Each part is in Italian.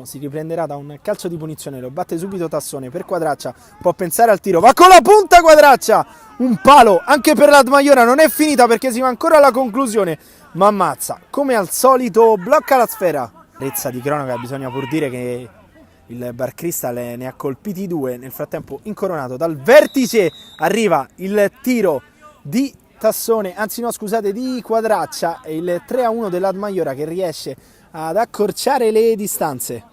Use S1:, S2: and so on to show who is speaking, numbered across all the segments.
S1: Si riprenderà da un calcio di punizione, lo batte subito Tassone per Quadraccia, può pensare al tiro, va con la punta Quadraccia, un palo anche per l'Admaiora, non è finita perché si va ancora alla conclusione, ma ammazza, come al solito blocca la sfera. Rezza di cronaca, bisogna pur dire che il Bar Cristal ne ha colpiti 2, nel frattempo incoronato dal vertice arriva il tiro di Tassone, anzi no scusate, di Quadraccia, e il 3-1 dell'Admaiora che riesce ad accorciare le distanze.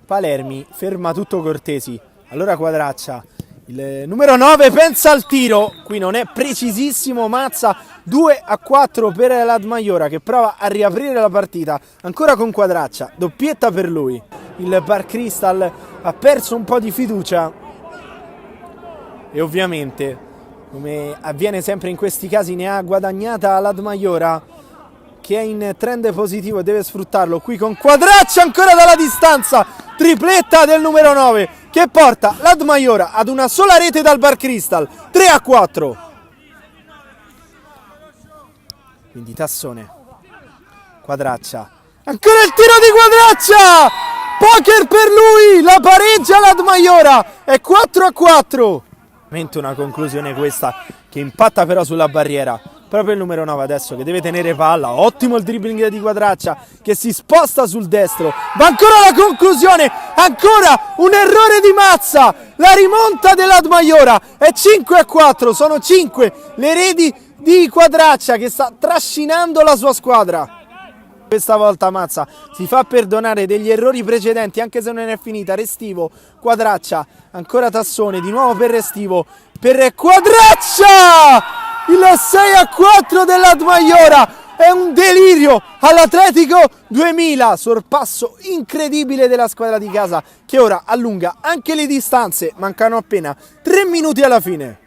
S1: Palermi ferma tutto Cortesi, allora Quadraccia, il numero 9 pensa al tiro, qui non è precisissimo, mazza, 2-4 per l'Admaiora che prova a riaprire la partita, ancora con Quadraccia, doppietta per lui. Il Bar Cristal ha perso un po' di fiducia e ovviamente, come avviene sempre in questi casi, ne ha guadagnata l'Admaiora, che è in trend positivo e deve sfruttarlo qui con Quadraccia ancora dalla distanza, tripletta del numero 9 che porta l'Admaiora ad una sola rete dal Bar Cristal, 3-4. Quindi Tassone, Quadraccia, ancora il tiro di Quadraccia, poker per lui, la pareggia l'Admaiora, è 4-4. Una conclusione questa che impatta però sulla barriera. Proprio il numero 9 adesso che deve tenere palla, ottimo il dribbling di Quadraccia che si sposta sul destro, va ancora la conclusione, ancora un errore di Mazza, la rimonta dell'Admaiora, è 5-4, sono 5 le reti di Quadraccia che sta trascinando la sua squadra. Questa volta Mazza si fa perdonare degli errori precedenti anche se non è finita. Restivo, Quadraccia, ancora Tassone, di nuovo per Restivo, per Quadraccia! Il 6-4 dell'Admaiora è un delirio all'Atletico 2000, sorpasso incredibile della squadra di casa che ora allunga anche le distanze, mancano appena 3 minuti alla fine.